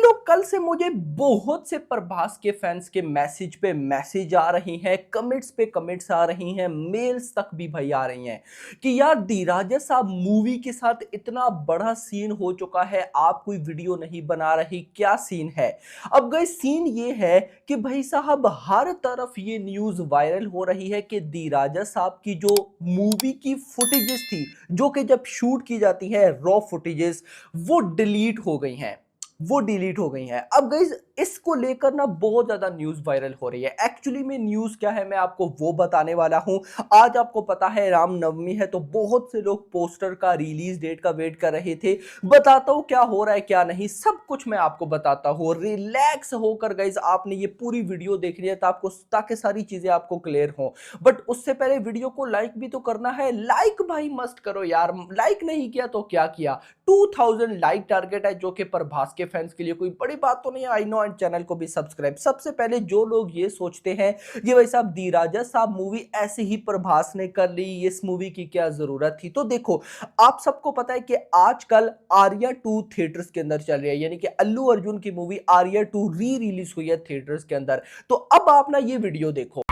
भाइयों कल से मुझे बहुत से प्रभास के फैंस के मैसेज पे मैसेज आ रही हैं, कमेंट्स पे कमेंट्स आ रही हैं, मेल्स तक भी भाई आ रही हैं कि यार दी राजा साहब मूवी के साथ इतना बड़ा सीन हो चुका है, आप कोई वीडियो नहीं बना रही, क्या सीन है। अब गई सीन ये है कि भाई साहब हर तरफ ये न्यूज वायरल हो रही है कि दी राजा साहब की जो मूवी की फुटेजेस थी, जो कि जब शूट की जाती है रॉ फुटेजेस, वो डिलीट हो गई हैं। वो डिलीट हो गई हैं। अब गाइस इसको लेकर ना बहुत ज्यादा न्यूज वायरल हो रही है। एक्चुअली में न्यूज क्या है मैं आपको वो बताने वाला हूं। आज आपको पता है रामनवमी है, तो बहुत से लोग पोस्टर का रिलीज डेट का वेट कर रहे थे। बताता हूं क्या हो रहा है क्या नहीं, सब कुछ मैं आपको बताता हूं। रिलैक्स होकर गाइस आपने ये पूरी वीडियो देखनी है ताकि सारी चीजें आपको क्लियर हो। बट उससे पहले वीडियो को लाइक भी तो करना है। लाइक भाई मस्ट करो यार, लाइक नहीं किया तो क्या किया। 2000 लाइक टारगेट है, जो कि प्रभास के फैंस के लिए कोई बड़ी बात तो नहीं है। आई नो, एंड चैनल को भी सब्सक्राइब। सबसे पहले जो लोग ये सोचते हैं ये भाई साहब दी राजा साहब मूवी ऐसे ही प्रभास ने कर ली, इस मूवी की क्या जरूरत थी। तो देखो, आप सबको पता है कि आजकल आर्या 2 थिएटर्स के अंदर चल रही है, यानी कि अल्लू अर्जुन की मूवी आर्या 2 री रिलीज हुई है थिएटर्स के अंदर। तो अब आप ना ये वीडियो देखो।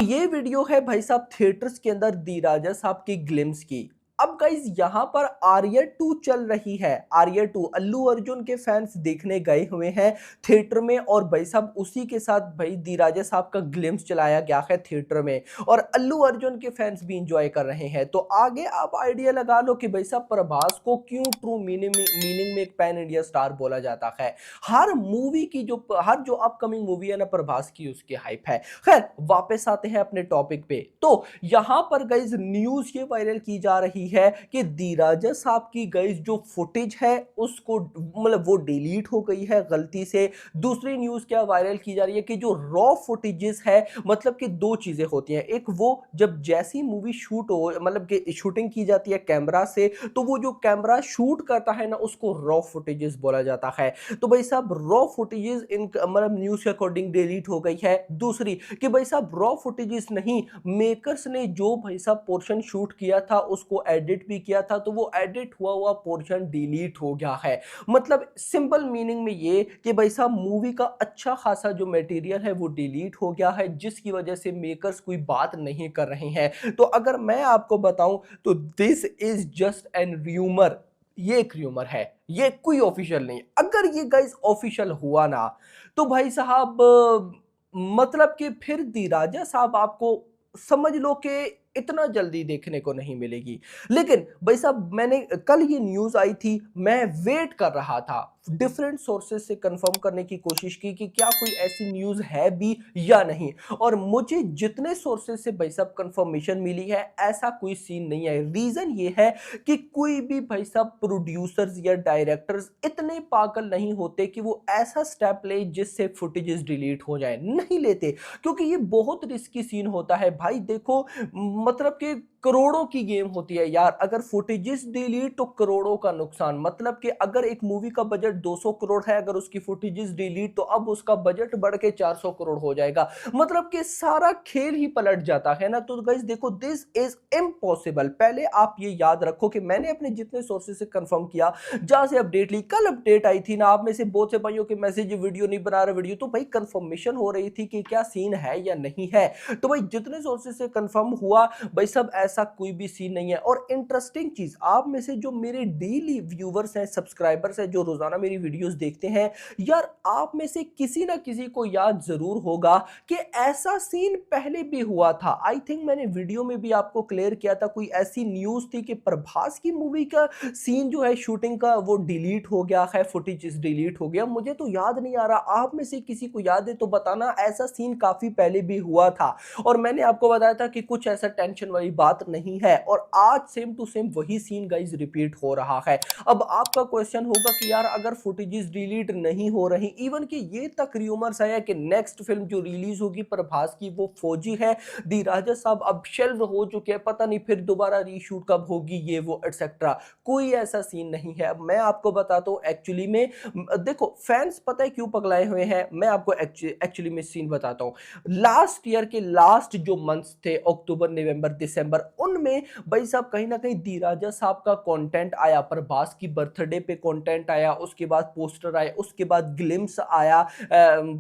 ये वीडियो है भाई साहब थिएटर्स के अंदर दी राजा साहब की ग्लिम्स की। अब गाइस यहां पर आर्या 2 चल रही है। आर्या 2 अल्लू अर्जुन के फैंस देखने गए हुए हैं थिएटर में, और भाई साहब उसी के साथ भाई दी राजा साहब का ग्लिम्स चलाया गया है थिएटर में, और अल्लू अर्जुन के फैंस भी इंजॉय कर रहे हैं। तो आगे आप आइडिया लगा लो कि भाई साहब प्रभास को क्यों ट्रू मीनिंग में एक पैन इंडिया स्टार बोला जाता है। हर मूवी की हर जो अपकमिंग मूवी है ना प्रभास की, उसकी हाइप है। खैर वापस आते हैं अपने टॉपिक पे। तो यहां पर गाइस न्यूज ये वायरल की जा रही है कि दी राजा साहब की गाइस जो फुटेज है उसको मतलब वो डिलीट हो गई है गलती से। दूसरी न्यूज क्या वायरल की जा रही है कि जो रॉ फुटेजेस है, मतलब कि दो चीजें होती हैं। एक वो जब जैसी मूवी शूट हो, मतलब कि शूटिंग की जाती है कैमरा से, तो वो जो कैमरा शूट करता है ना उसको रॉ फुटेजेस बोला जाता है। तो भाई साहब रॉ फुटेजेस इन मतलब न्यूज के अकॉर्डिंग डिलीट हो गई है। दूसरी कि भाई साहब रॉ फुटेजेस नहीं, मेकर्स ने जो भाई साहब पोर्शन शूट किया था उसको एडिट भी किया था, तो वो एडिट हुआ पोर्शन डिलीट हो गया है। मतलब सिंपल मीनिंग में ये कि भाई साहब मूवी का अच्छा खासा जो मटेरियल है वो डिलीट हो गया है, जिसकी वजह से मेकर्स कोई बात नहीं कर रहे हैं। तो अगर मैं आपको बताऊं तो this is just an rumour. ये एक र्यूमर है, ये कोई ऑफिशियल नहीं। अगर ये गाइस ऑफिशियल हुआ ना तो भाई साहब मतलब कि फिर दी राजा साहब आपको समझ लो कि इतना जल्दी देखने को नहीं मिलेगी। लेकिन भाई साहब मैंने कल ये न्यूज आई थी, मैं वेट कर रहा था, डिफरेंट सोर्सेज से कंफर्म करने की कोशिश की कि क्या कोई ऐसी न्यूज है भी या नहीं। और मुझे जितने सोर्सेज से भाई साहब कंफर्मेशन मिली है ऐसा कोई सीन नहीं है। रीजन ये है कि कोई भी भाई साहब प्रोड्यूसर्स या डायरेक्टर्स इतने पागल नहीं होते कि वो ऐसा स्टेप ले जिससे फुटेजेस डिलीट हो जाए, नहीं लेते, क्योंकि ये बहुत रिस्की सीन होता है भाई। देखो मतलब कि करोड़ों की गेम होती है यार। अगर फुटेजेस डिलीट तो करोड़ों का नुकसान। मतलब कि अगर एक मूवी का बजट 200 करोड़ है, अगर उसकी फुटेजेस डिलीट तो अब उसका बजट बढ़ के 400 करोड़ हो जाएगा। मतलब कि सारा खेल ही पलट जाता है ना। तो गाइस देखो, दिस इज इम्पॉसिबल। पहले आप ये याद रखो कि मैंने अपने जितने सोर्सेज से कंफर्म किया, जहां से अपडेट ली, कल अपडेट आई थी ना, आप में से बहुत से भाइयों के मैसेज वीडियो नहीं बना रहा वीडियो, तो भाई कंफर्मेशन हो रही थी कि क्या सीन है या नहीं है। तो भाई जितने सोर्सेज से कंफर्म हुआ भाई सब ऐसा कोई भी सीन नहीं है। और इंटरेस्टिंग चीज, आप में से जो मेरे डेली व्यूवर्स हैं, सब्सक्राइबर्स हैं, जो रोजाना मेरी वीडियोस देखते हैं, यार आप में से किसी ना किसी को याद जरूर होगा कि ऐसा सीन पहले भी हुआ था। आई थिंक मैंने वीडियो में भी आपको क्लियर किया था, कोई ऐसी न्यूज थी कि प्रभास की मूवी का सीन जो है शूटिंग का वो डिलीट हो गया है, फुटेज डिलीट हो गया। मुझे तो याद नहीं आ रहा, आप में से किसी को याद है तो बताना। ऐसा सीन काफी पहले भी हुआ था, और मैंने आपको बताया था कि कुछ ऐसा टेंशन वाली बात बात नहीं है और आज सेम टू सेम वही सीन गाइज रिपीट हो रहा है। अब आपका क्वेश्चन होगा कि यार अगर फुटेजेस डिलीट नहीं हो रही, इवन कि ये तक र्यूमर्स आया कि नेक्स्ट फिल्म जो रिलीज होगी प्रभास की वो फौजी है, दी राजा साहब अब शेल्व हो चुके हैं, पता नहीं फिर दोबारा रीशूट कब होगी, ये वो एटसेट्रा। कोई ऐसा सीन नहीं है। अब मैं आपको बताता हूँ एक्चुअली में, देखो फैंस पता है क्यों पगलाए हुए हैं, मैं आपको एक्चुअली में सीन बताता हूँ। लास्ट ईयर के लास्ट जो मंथ्स थे अक्टूबर नवंबर दिसंबर, उनमें भाई साहब कहीं ना कहीं दी राजा साहब का कंटेंट आया, प्रभास की बर्थडे पे कंटेंट आया, उसके बाद पोस्टर आए, उसके बाद ग्लिम्स आया,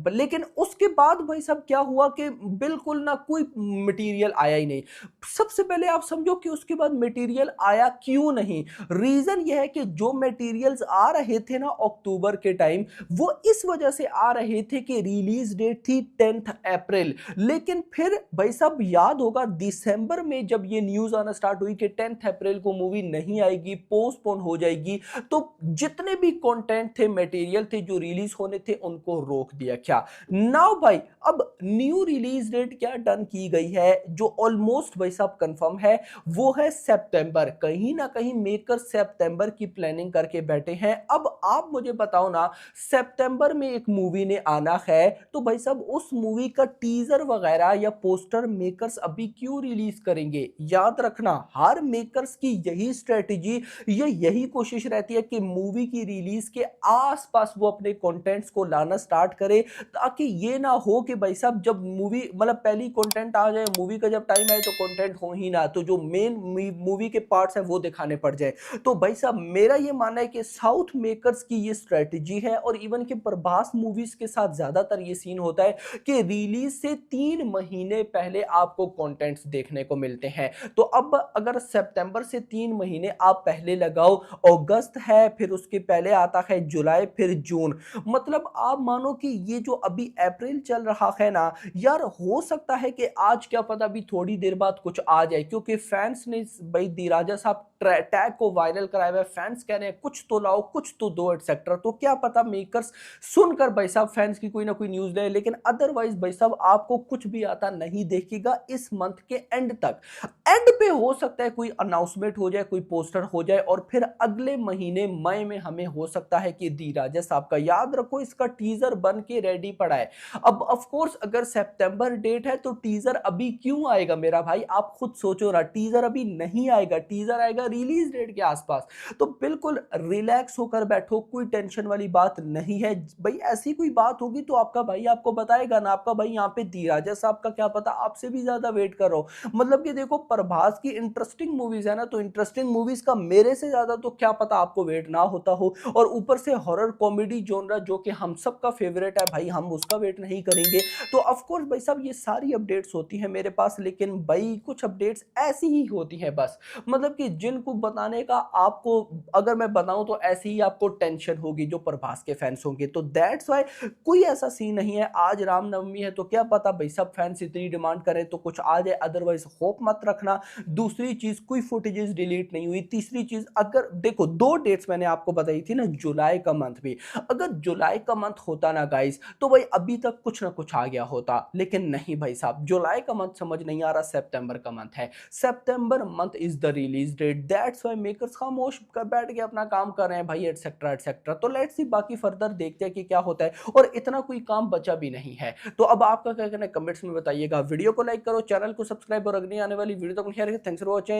लेकिन उसके बाद भाई साहब क्या हुआ कि बिल्कुल ना कोई मटेरियल आया ही नहीं। सबसे पहले आप समझो कि उसके बाद मटेरियल आया क्यों नहीं। रीजन यह है कि जो मटेरियल्स आ रहे थे ना अक्टूबर के टाइम, वो इस वजह से आ रहे थे कि रिलीज डेट थी 10 अप्रैल, लेकिन फिर भाई साहब याद होगा दिसंबर में जब ये न्यूज आना स्टार्ट हुई कि 10 अप्रैल को मूवी नहीं आएगी, पोस्टपोन हो जाएगी, तो जितने भी कंटेंट थे, मटेरियल थे जो रिलीज होने थे, उनको रोक दिया। क्या नाउ भाई अब न्यू रिलीज डेट क्या डन की गई है, जो ऑलमोस्ट भाई साहब कंफर्म है, वो है सितंबर। कहीं ना कहीं मेकर सितंबर की प्लानिंग करके बैठे हैं। अब आप मुझे बताओ ना, सितंबर में एक मूवी ने आना है, तो भाई साहब उस मूवी का टीजर वगैरह या पोस्टर मेकर्स अभी क्यों रिलीज करेंगे। याद रखना हर मेकर्स की यही स्ट्रेटेजी, ये यही कोशिश रहती है कि मूवी की रिलीज के आसपास वो अपने कंटेंट्स को लाना स्टार्ट करे, ताकि ये ना हो कि भाई साहब जब मूवी मतलब पहली कंटेंट आ जाए, मूवी का जब टाइम आए तो कंटेंट हो ही ना, तो जो मेन मूवी के पार्ट्स हैं वो दिखाने पड़ जाए। तो भाई साहब मेरा ये मानना है कि साउथ मेकर्स की ये स्ट्रेटजी है, और इवन कि प्रभास मूवीज के साथ ज्यादातर ये सीन होता है कि रिलीज से 3 महीने पहले आपको कंटेंट्स देखने को मिलते हैं। तो अब अगर सितंबर से 3 महीने आप पहले लगाओ, अगस्त है, फिर उसके पहले आता है जुलाई, फिर जून, मतलब आप मानो कि ये जो अभी अप्रैल चल रहा है ना यार, हो सकता है कि आज क्या पता अभी थोड़ी देर बाद कुछ आ जाए, क्योंकि फैंस ने भाई दी राजा साहब टैग को वायरल कराया हुआ है, फैंस कह रहे हैं कुछ तो लाओ, कुछ तो दो एटसेट्रा। तो क्या पता मेकर्स सुनकर भाई साहब फैंस की कोई ना कोई न्यूज ले, लेकिन अदरवाइज भाई साहब आपको कुछ भी आता नहीं देखेगा इस मंथ के एंड तक। एंड पे हो सकता है कोई अनाउंसमेंट हो जाए, कोई पोस्टर हो जाए, और फिर अगले महीने मई में हमें हो सकता है कि दी राजा साहब का, याद रखो इसका टीजर बन के रेडी पड़ा है। अब ऑफ कोर्स अगर सितंबर डेट है तो टीजर अभी क्यों आएगा मेरा भाई, आप खुद सोचो ना, टीजर अभी नहीं आएगा, टीजर आएगा रिलीज डेट के आसपास। तो बिल्कुल रिलैक्स होकर बैठो, कोई टेंशन वाली बात नहीं है भाई। ऐसी कोई बात होगी तो आपका भाई आपको बताएगा ना, आपका भाई यहाँ पे दी राजा साहब का क्या पता आपसे भी ज्यादा वेट कर रहा हो। मतलब कि देखो प्रभास की इंटरेस्टिंग मूवीज है ना, तो इंटरेस्टिंग मूवीज का मेरे से ज्यादा तो क्या पता आपको वेट ना होता हो, और ऊपर से हॉरर कॉमेडी जोनरा जो कि हम सबका फेवरेट है भाई, हम उसका वेट नहीं करेंगे। तो ऑफ कोर्स भाई साहब ये सारी अपडेट्स होती हैं मेरे पास, लेकिन भाई कुछ अपडेट्स ऐसी ही होती हैं बस, मतलब कि जिनको बताने का आपको अगर मैं बताऊं तो ऐसी ही आपको टेंशन होगी जो प्रभास के फैंस होंगे। तो दैट्स व्हाई कोई ऐसा सीन नहीं है। आज रामनवमी है तो क्या पता भाई सब फैंस इतनी डिमांड करें तो कुछ आ जाए, अदरवाइज होप मत रखना। दूसरी चीज कोई फुटेजेस डिलीट नहीं हुई। तीसरी चीज अगर देखो 2 डेट्स मैंने आपको बताई थी ना, जुलाई का मंथ भी, अगर जुलाई का मंथ होता ना गाइस तो भाई अभी तक कुछ ना कुछ आ गया होता, लेकिन नहीं भाई साहब जुलाई का मंथ समझ नहीं आ रहा, सितंबर का मंथ है, September month is the release date. That's why makers खामोश कर बैठ के अपना काम कर रहे हैं भाई, एटसेट्रा एटसेट्रा। तो लेट्स सी बाकी फर्दर देखते हैं कि क्या होता है, और इतना कोई काम बचा भी नहीं है। तो अब आपका क्या कहना है कमेंट्स में बताइएगा। वीडियो को लाइक करो, चैनल को सब्सक्राइब, और अगली आने वाली वीडियो तक शेयर करें। Thanks for watching.